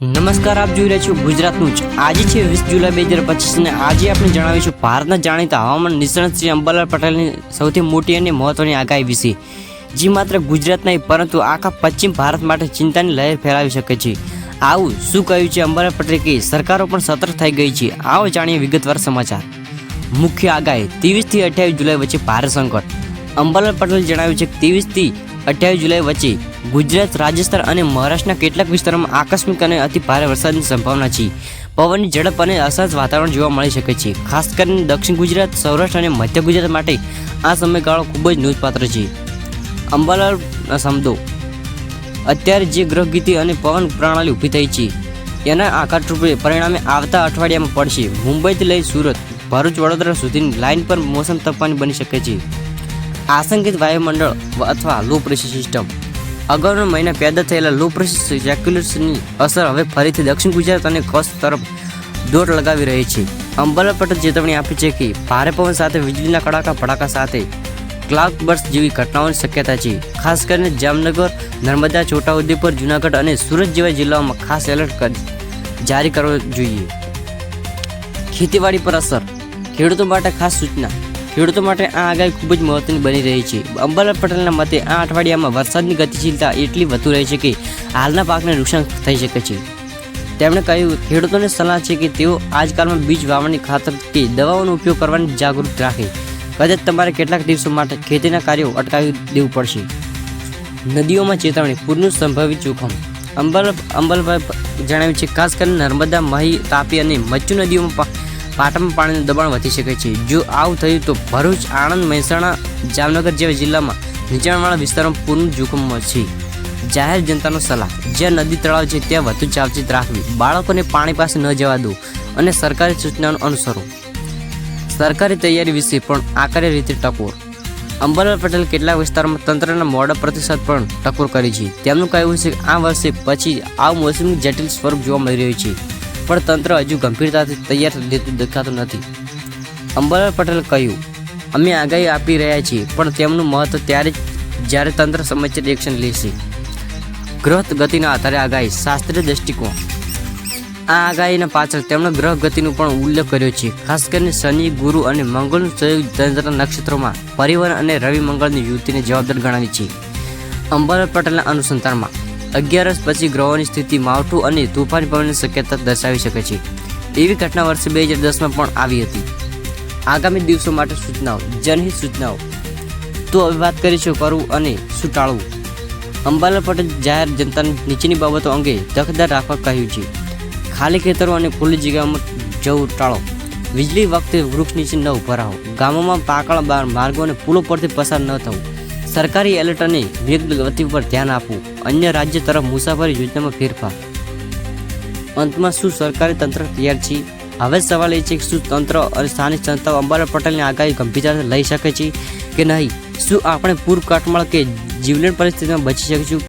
નમસ્કાર, આપ જોઈ રહ્યા છો ગુજરાતનું જ. આજે છે 20 જુલાઈ 2025 અને આજે આપણે જણાવીશું ભારતના જાણીતા હવામાન નિષ્ણાત શ્રી અંબાલાલ પટેલની સૌથી મોટી અને મહત્વની આગાહી વિશે, જે માત્ર ગુજરાત નહીં પરંતુ આખા પશ્ચિમ ભારત માટે ચિંતાની લહેર ફેલાવી શકે છે. આવું શું કહ્યું છે અંબાલાલ પટેલે કે સરકારો પણ સતર્ક થઈ ગઈ છે? આવો જાણીએ વિગતવાર સમાચાર. મુખ્ય આગાહી: 23 થી 28 જુલાઈ વચ્ચે ભારે સંકટ. અંબાલાલ પટેલે જણાવ્યું છે કે 23 થી 28 જુલાઈ વચ્ચે ગુજરાત, રાજસ્થાન અને મહારાષ્ટ્રના કેટલાક વિસ્તારોમાં આકસ્મિક અને અતિ ભારે વરસાદની સંભાવના છે. પવનની ઝડપ અને અસહજ વાતાવરણ જોવા મળી શકે છે. ખાસ કરીને દક્ષિણ ગુજરાત, સૌરાષ્ટ્ર અને મધ્ય ગુજરાત માટે આ સમયગાળો ખૂબ જ નોંધપાત્ર છે. અંબાલાલના શબ્દો: અત્યારે જે ગ્રહગતિ અને પવન પ્રણાલી ઊભી થઈ છે એના આઘાતરૂપે પરિણામે આવતા અઠવાડિયામાં પડશે. મુંબઈથી લઈ સુરત, ભરૂચ, વડોદરા સુધીની લાઇન પર મોસમ તોફાની બની શકે છે. આશંકિત વાયુમંડળ અથવા લો પ્રેશર સિસ્ટમ. અગાઉના મહિના પેદા થયેલા લો પ્રેશર સર્ક્યુલેશનની અસર હવે ફરીથી દક્ષિણ ગુજરાત અને કચ્છ તરફ દોટ લગાવી રહી છે. અંબાલાલ પટેલે ચેતવણી આપી છે કે ભારે પવન સાથે વીજળીના કડાકા ભડાકા સાથે ક્લાઉડ બર્સ્ટ જેવી ઘટનાઓની શક્યતા છે. ખાસ કરીને જામનગર, નર્મદા, છોટાઉદેપુર, જૂનાગઢ અને સુરત જેવા જિલ્લાઓમાં ખાસ એલર્ટ જારી કરવો જોઈએ. ખેતીવાડી પર અસર. ખેડૂતો માટે ખાસ સૂચના. ખેડૂતો માટે આ આગાહી ખૂબ જ મહત્વની બની રહી છે. અંબાલાલ પટેલના મતે આ અઠવાડિયામાં વરસાદની ગતિશીલતા એટલી વધુ રહી છે કે હાલના પાકને નુકસાન થઈ શકે છે. તેમણે કહ્યું, ખેડૂતોને સલાહ છે કે તેઓ આજકાલમાં બીજ વાવણી, ખાતર કે દવાઓનો ઉપયોગ કરવાની જાગૃત રાખે. કદાચ તમારે કેટલાક દિવસો માટે ખેતીના કાર્યો અટકાવી દેવું પડશે. નદીઓમાં ચેતવણી: પૂરનું સંભવિત જોખમ. અંબાલાલભાઈ જણાવ્યું છે, ખાસ કરીને નર્મદા, મહી, તાપી અને મચ્છુ નદીઓમાં પાટામાં પાણીનું દબાણ વધી શકે છે. જો આવું થયું તો ભરૂચ, આણંદ, મહેસાણા, જામનગર જેવા જિલ્લામાં નીચાણવાળા વિસ્તારોમાં પૂરનું જોખમ છે. જાહેર જનતાનો સલાહ: જ્યાં નદી તળાવ છે ત્યાં વધુ સાવચેત રાખવી. બાળકોને પાણી પાસે ન જવા દો અને સરકારી સૂચનાનું અનુસરો. સરકારી તૈયારી વિશે પણ આકરી રીતે ટકોર. અંબાલાલ પટેલ કેટલાક વિસ્તારોમાં તંત્રના મોડા પ્રતિસાદ પણ ટકોર કરી છે. તેમનું કહેવું છે કે આ વર્ષે પછી આ મોસમનું જટિલ સ્વરૂપ જોવા મળી રહ્યું છે, પણ તંત્ર હજુ ગંભીરતાથી તૈયાર દેખાતું નથી. અંબાલાલ પટેલે કહ્યું, અમે આગાહી આપી રહ્યા છીએ, પણ તેમનું મહત્વ ત્યારે જ્યારે તંત્ર સમયસર એક્શન લેશે. ગ્રહ ગતિના આધારે આગાહી: શાસ્ત્રીય દૃષ્ટિકોણ. આ આગાહીના પાછળ તેમણે ગ્રહ ગતિનો પણ ઉલ્લેખ કર્યો છે. ખાસ કરીને શનિ, ગુરુ અને મંગળનું સંયોગ ચંદ્રના નક્ષત્રોમાં પરિવહન અને રવિ મંગળની યુતિને જવાબદાર ગણાવી છે. અંબાલાલ પટેલના અનુસંધાનમાં 11 પછી ગ્રહોની સ્થિતિ, માવઠું અને તોફાની પવનની શક્યતા દર્શાવી શકે છે. એવી ઘટના વર્ષે 2010માં પણ આવી હતી. આગામી દિવસો માટે સૂચનાઓ. જનહિત સૂચનાઓ. તો હવે વાત કરીશું કરવું અને શું ટાળવું. અંબાલાલ પટેલ જાહેર જનતાને નીચેની બાબતો અંગે તકેદાર રાખવા કહ્યું છે. ખાલી ખેતરો અને ખુલ્લી જગ્યાઓમાં જવું ટાળો. વીજળી વખતે વૃક્ષ નીચે ન ઉભા રહો. ગામોમાં પાકળ માર્ગો અને પુલો પરથી પસાર ન થવું. સરકારી એલર્ટ અને વેગ ગતિ પર ધ્યાન આપવું. અન્ય રાજ્ય તરફ મુસાફરી યોજનામાં ફેરફાર. અંતમાં, શું સરકારી તંત્ર તૈયાર છે? હવે સવાલ એ છે કે શું તંત્ર અને સ્થાનિક સંસ્થાઓ અંબાલાલ પટેલની આગાહી ગંભીરતાથી લઈ શકે છે કે નહીં? શું આપણે પૂર, કાટમાળ કે જીવલેણ પરિસ્થિતિમાં બચી શકીશું?